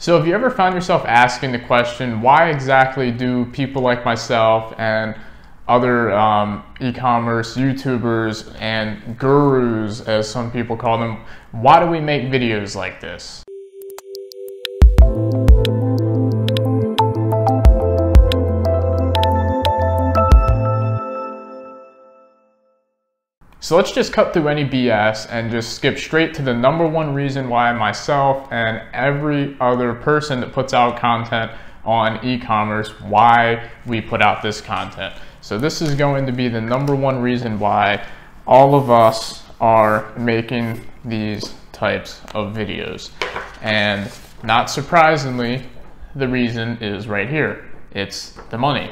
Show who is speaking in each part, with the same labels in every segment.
Speaker 1: So have you ever found yourself asking the question, why exactly do people like myself and other e-commerce YouTubers and gurus, as some people call them, why do we make videos like this? So let's just cut through any BS and just skip straight to the number one reason why myself and every other person that puts out content on e-commerce, why we put out this content. So this is going to be the number one reason why all of us are making these types of videos. And not surprisingly, the reason is right here. It's the money.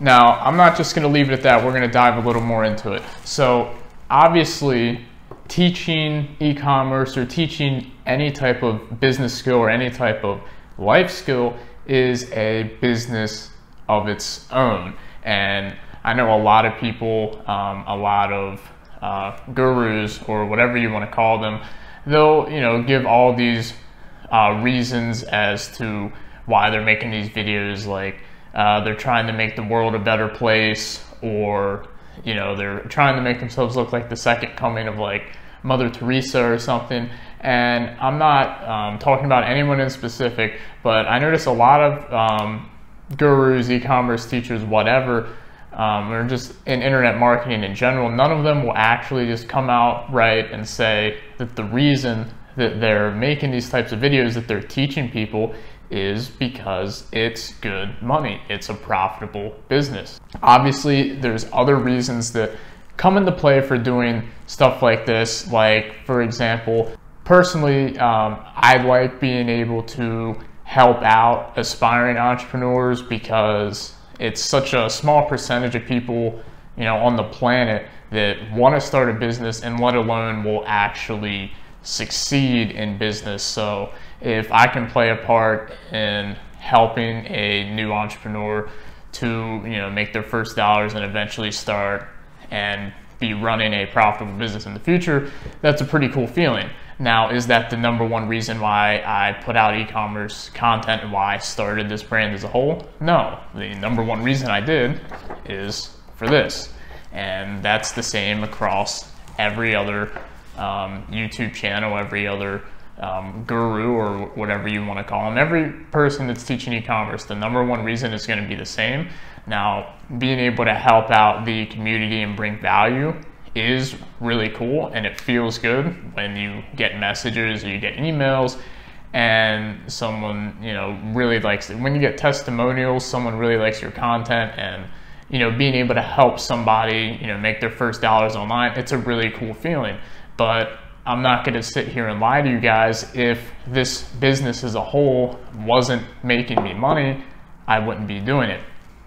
Speaker 1: Now, I'm not just going to leave it at that. We're going to dive a little more into it. So obviously, teaching e-commerce or teaching any type of business skill or any type of life skill is a business of its own. And I know a lot of people, a lot of gurus or whatever you want to call them, they'll give all these reasons as to why they're making these videos, like they're trying to make the world a better place, or they're trying to make themselves look like the second coming of like Mother Teresa or something. And I'm not talking about anyone in specific, but I notice a lot of gurus, e-commerce teachers, whatever, or just in internet marketing in general, none of them will actually just come out right and say that the reason that they're making these types of videos, that they're teaching people, is because it's good money. It's a profitable business. Obviously, there's other reasons that come into play for doing stuff like this. Like, for example, personally, I like being able to help out aspiring entrepreneurs because it's such a small percentage of people, on the planet that want to start a business and let alone will actually succeed in business. So if I can play a part in helping a new entrepreneur to make their first dollars and eventually start and be running a profitable business in the future, that's a pretty cool feeling. Now, is that the number one reason why I put out e-commerce content and why I started this brand as a whole? No, the number one reason I did is for this. And that's the same across every other YouTube channel, every other guru or whatever you want to call them. Every person that's teaching e-commerce, the number one reason is going to be the same. Now, being able to help out the community and bring value is really cool, and it feels good when you get messages or you get emails and someone really likes it. When you get testimonials, someone really likes your content, and being able to help somebody make their first dollars online, it's a really cool feeling. But I'm not going to sit here and lie to you guys. If this business as a whole wasn't making me money, I wouldn't be doing it.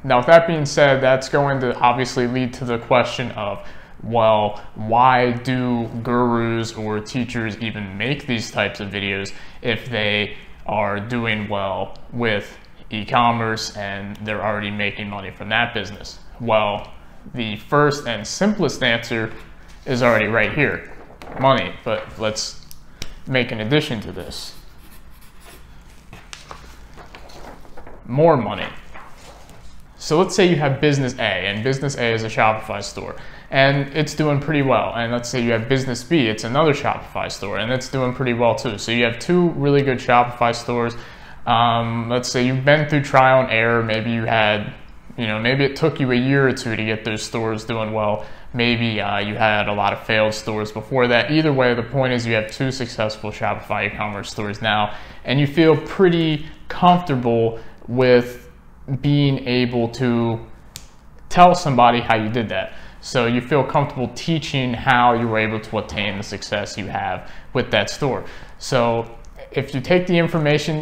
Speaker 1: Now, with that being said, that's going to obviously lead to the question of, well, why do gurus or teachers even make these types of videos if they are doing well with e-commerce and they're already making money from that business? Well, the first and simplest answer is already right here. Money. But let's make an addition to this. More money. So let's say you have business A, and business A is a Shopify store, and it's doing pretty well. And let's say you have business B, it's another Shopify store, and it's doing pretty well too. So you have two really good Shopify stores. Let's say you've been through trial and error. Maybe you had, maybe it took you a year or two to get those stores doing well. Maybe you had a lot of failed stores before that. Either way, the point is you have two successful Shopify e-commerce stores now, and you feel pretty comfortable with being able to tell somebody how you did that. So you feel comfortable teaching how you were able to attain the success you have with that store. So if you take the information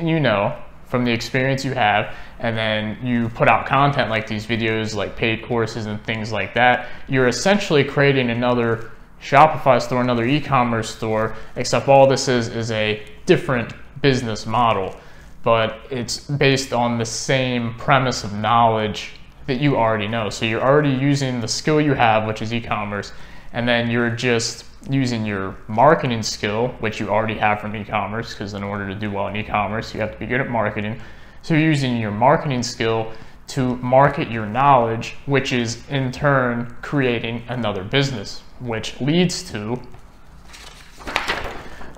Speaker 1: from the experience you have, and then you put out content like these videos, like paid courses and things like that, you're essentially creating another Shopify store, another e-commerce store, except all this is a different business model. But it's based on the same premise of knowledge that you already know. So you're already using the skill you have, which is e-commerce, and then you're just using your marketing skill, which you already have from e-commerce, because in order to do well in e-commerce, you have to be good at marketing. So you're using your marketing skill to market your knowledge, which is in turn creating another business, which leads to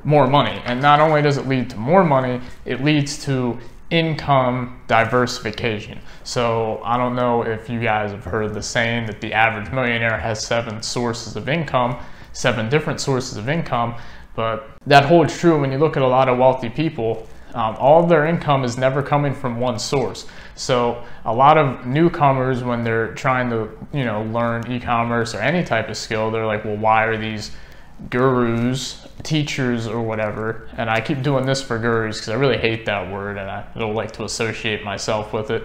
Speaker 1: more money. And not only does it lead to more money, it leads to income diversification. So I don't know if you guys have heard the saying that the average millionaire has 7 sources of income, 7 different sources of income, but that holds true when you look at a lot of wealthy people. All of their income is never coming from one source. So a lot of newcomers, when they're trying to, learn e-commerce or any type of skill, they're like, well, why are these gurus, teachers or whatever, and I keep doing this for gurus because I really hate that word and I don't like to associate myself with it,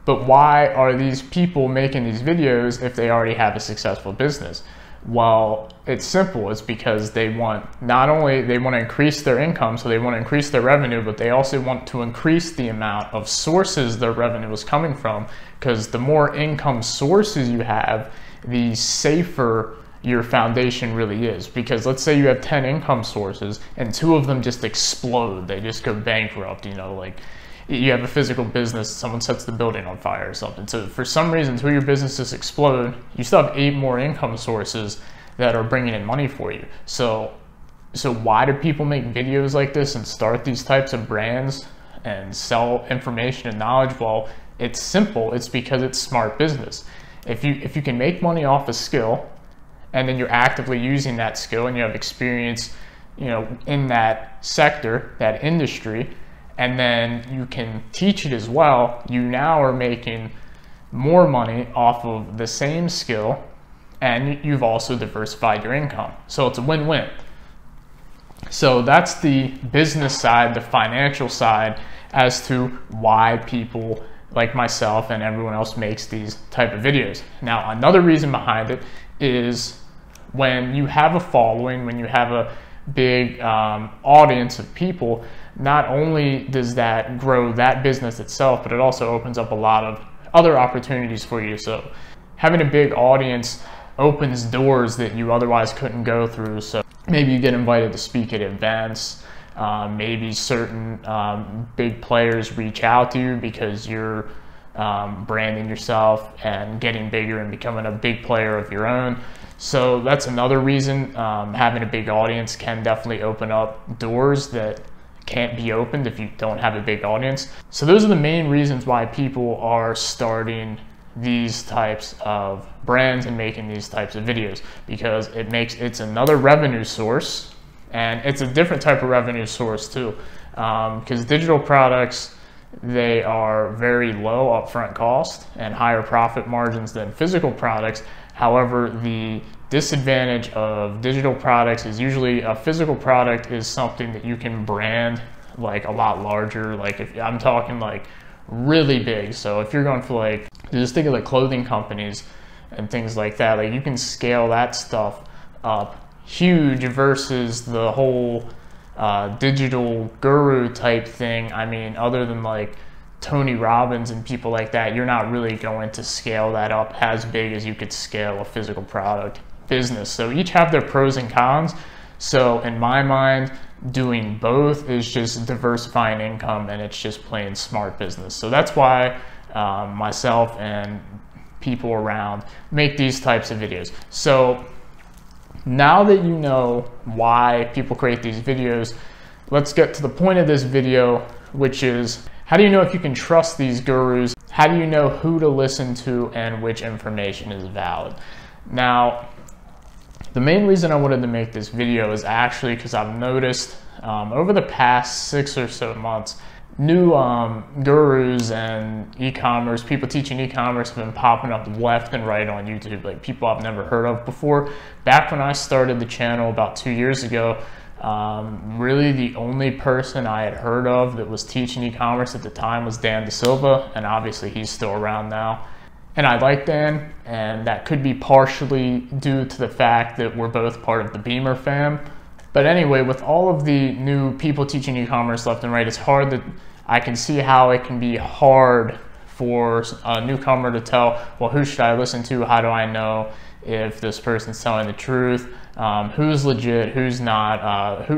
Speaker 1: but why are these people making these videos if they already have a successful business? Well, it's simple. It's because they want, not only they want to increase their income, so they want to increase their revenue, but they also want to increase the amount of sources their revenue is coming from, because the more income sources you have, the safer your foundation really is. Because let's say you have 10 income sources and 2 of them just explode, they just go bankrupt, like you have a physical business, someone sets the building on fire or something. So for some reason 2 of your businesses explode, you still have 8 more income sources that are bringing in money for you. So why do people make videos like this and start these types of brands and sell information and knowledge? Well, it's simple. It's because it's smart business. If you can make money off a skill, and then you're actively using that skill and you have experience, in that sector, that industry, and then you can teach it as well, you now are making more money off of the same skill, and you've also diversified your income. So it's a win-win. So that's the business side, the financial side, as to why people like myself and everyone else makes these type of videos. Now, another reason behind it is when you have a following, when you have a big audience of people, not only does that grow that business itself, but it also opens up a lot of other opportunities for you. So having a big audience opens doors that you otherwise couldn't go through. So maybe you get invited to speak at events, maybe certain big players reach out to you because you're branding yourself and getting bigger and becoming a big player of your own. So that's another reason. Having a big audience can definitely open up doors that can't be opened if you don't have a big audience. So those are the main reasons why people are starting these types of brands and making these types of videos, because it's another revenue source, and it's a different type of revenue source too, because digital products, they are very low upfront cost and higher profit margins than physical products. However, the disadvantage of digital products is usually a physical product is something that you can brand like a lot larger. Like if I'm talking like really big. So if you're going for like, just think of like clothing companies and things like that, like you can scale that stuff up huge versus the whole digital guru type thing. I mean, other than like Tony Robbins and people like that, you're not really going to scale that up as big as you could scale a physical product business. So each have their pros and cons. So in my mind, doing both is just diversifying income, and it's just plain smart business. So that's why myself and people around make these types of videos. So now that you know why people create these videos, let's get to the point of this video, which is, how do you know if you can trust these gurus? How do you know who to listen to and which information is valid? Now, the main reason I wanted to make this video is actually because I've noticed over the past 6 or so months, new gurus and e-commerce, people teaching e-commerce have been popping up left and right on YouTube, like people I've never heard of before. Back when I started the channel about 2 years ago, really the only person I had heard of that was teaching e-commerce at the time was Dan DeSilva, and obviously he's still around now. And I like Dan, and that could be partially due to the fact that we're both part of the Beamer fam. But anyway, with all of the new people teaching e-commerce left and right, it's hard that I can see how it can be hard for a newcomer to tell, well, who should I listen to? How do I know if this person's telling the truth? who's legit, who's not,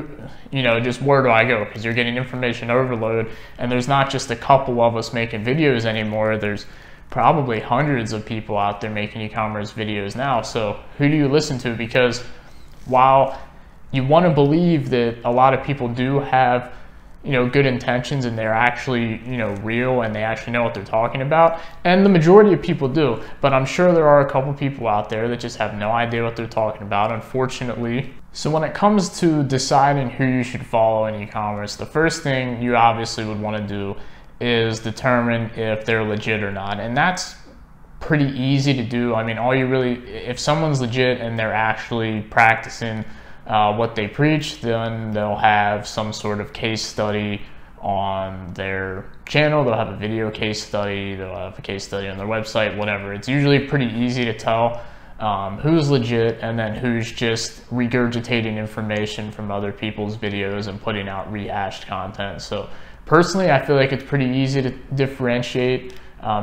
Speaker 1: just where do I go? Because you're getting information overload, and there's not just a couple of us making videos anymore. There's probably hundreds of people out there making e-commerce videos now. So who do you listen to? Because while you want to believe that a lot of people do have good intentions, and they're actually real, and they actually know what they're talking about, and the majority of people do, but I'm sure there are a couple people out there that just have no idea what they're talking about, unfortunately. So when it comes to deciding who you should follow in e-commerce, the first thing you obviously would want to do is determine if they're legit or not, and that's pretty easy to do. I mean, if someone's legit and they're actually practicing what they preach, then they'll have some sort of case study on their channel. They'll have a video case study, they'll have a case study on their website, whatever. It's usually pretty easy to tell who's legit and then who's just regurgitating information from other people's videos and putting out rehashed content. So personally, I feel like it's pretty easy to differentiate,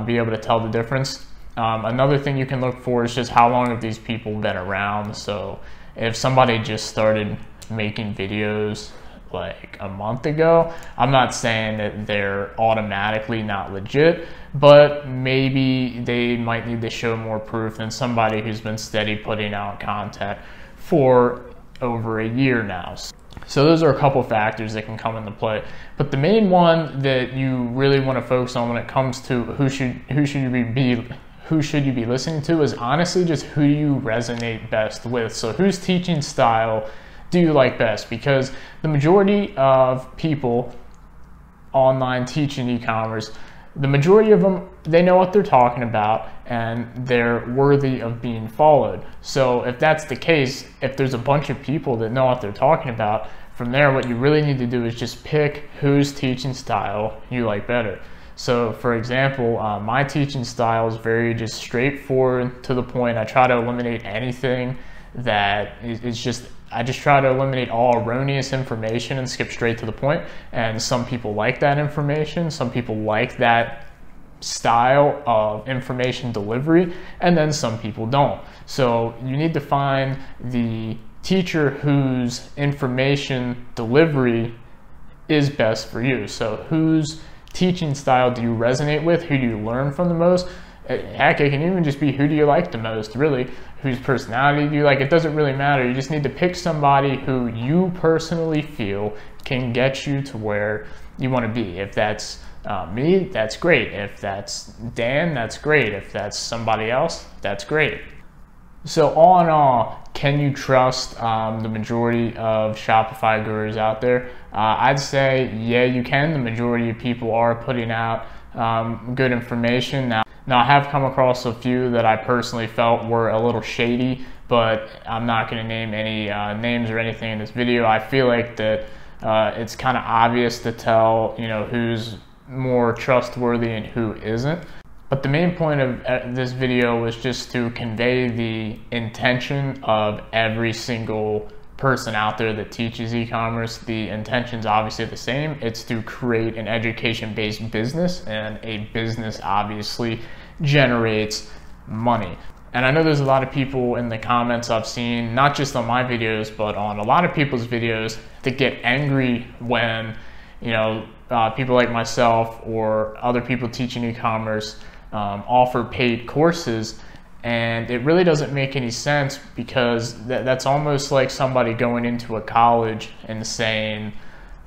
Speaker 1: be able to tell the difference. Another thing you can look for is just how long have these people been around. So if somebody just started making videos like a month ago, I'm not saying that they're automatically not legit, but maybe they might need to show more proof than somebody who's been steady putting out content for over a year now. So those are a couple factors that can come into play. But the main one that you really want to focus on when it comes to who should you be listening to is honestly just who you resonate best with. So whose teaching style do you like best? Because the majority of people online teaching e-commerce, the majority of them, they know what they're talking about and they're worthy of being followed. So if that's the case, if there's a bunch of people that know what they're talking about, from there what you really need to do is just pick whose teaching style you like better. So for example, my teaching style is very just straightforward, to the point. I try to eliminate anything that is just, I just try to eliminate all erroneous information and skip straight to the point. And some people like that information, some people like that style of information delivery, and then some people don't. So you need to find the teacher whose information delivery is best for you. So whose teaching style do you resonate with? Who do you learn from the most? Heck, it can even just be who do you like the most, really. Whose personality do you like? It doesn't really matter. You just need to pick somebody who you personally feel can get you to where you want to be. If that's me, that's great. If that's Dan, that's great. If that's somebody else, that's great. So all in all, can you trust the majority of Shopify gurus out there? I'd say, yeah, you can. The majority of people are putting out good information. Now I have come across a few that I personally felt were a little shady, but I'm not going to name any names or anything in this video. I feel like that it's kind of obvious to tell, who's more trustworthy and who isn't. But the main point of this video was just to convey the intention of every single person out there that teaches e-commerce. The intention's obviously the same. It's to create an education-based business, and a business obviously generates money. And I know there's a lot of people in the comments I've seen, not just on my videos, but on a lot of people's videos, that get angry when, people like myself or other people teaching e-commerce offer paid courses. And it really doesn't make any sense, because that's almost like somebody going into a college and saying,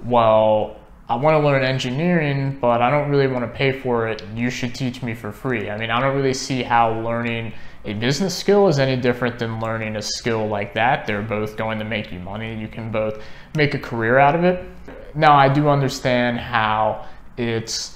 Speaker 1: well, I want to learn engineering, but I don't really want to pay for it. You should teach me for free. I mean, I don't really see how learning a business skill is any different than learning a skill like that. They're both going to make you money. You can both make a career out of it. Now, I do understand how it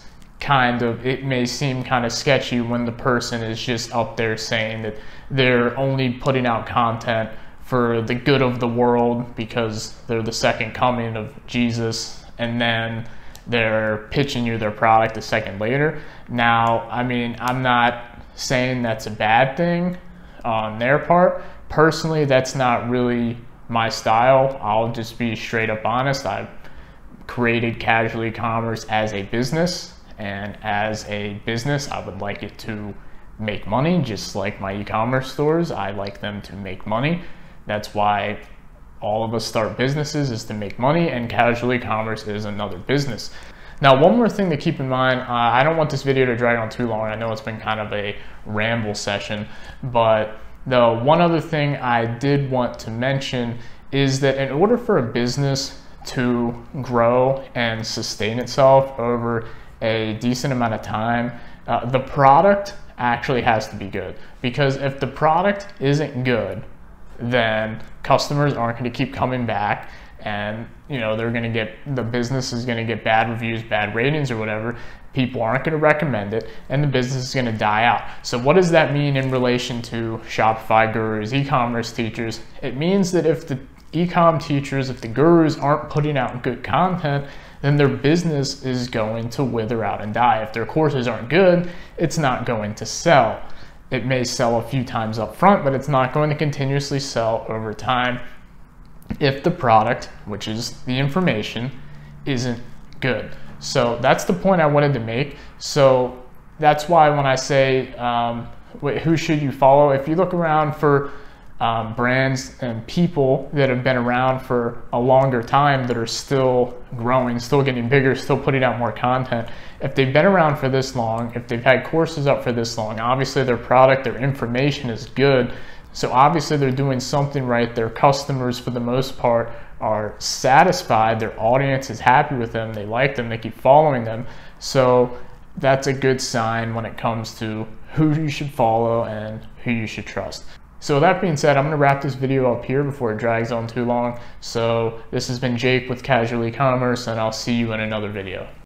Speaker 1: may seem kind of sketchy when the person is just up there saying that they're only putting out content for the good of the world because they're the second coming of Jesus, and then they're pitching you their product a second later. Now, I mean, I'm not saying that's a bad thing on their part. Personally, that's not really my style. I'll just be straight up honest. I've created Casual E-commerce as a business, and as a business, I would like it to make money, just like my e-commerce stores. I like them to make money. That's why all of us start businesses, is to make money, and casual e-commerce is another business. Now, one more thing to keep in mind, I don't want this video to drag on too long. I know it's been kind of a ramble session, but the one other thing I did want to mention is that in order for a business to grow and sustain itself over a decent amount of time, the product actually has to be good. Because if the product isn't good, then customers aren't going to keep coming back, and they're going to get, the business is going to get bad reviews, bad ratings or whatever. People aren't going to recommend it, and the business is going to die out. So what does that mean in relation to Shopify gurus, e-commerce teachers? It means that if the e-com teachers, if the gurus aren't putting out good content, then their business is going to wither out and die. If their courses aren't good, it's not going to sell. It may sell a few times up front, but it's not going to continuously sell over time if the product, which is the information, isn't good. So that's the point I wanted to make. So that's why when I say who should you follow, if you look around for brands and people that have been around for a longer time, that are still growing, still getting bigger, still putting out more content, if they've been around for this long, if they've had courses up for this long, obviously their product, their information is good. So obviously they're doing something right. Their customers, for the most part, are satisfied. Their audience is happy with them. They like them. They keep following them. So that's a good sign when it comes to who you should follow and who you should trust. So that being said, I'm going to wrap this video up here before it drags on too long. So this has been Jake with Casual E-Commerce, and I'll see you in another video.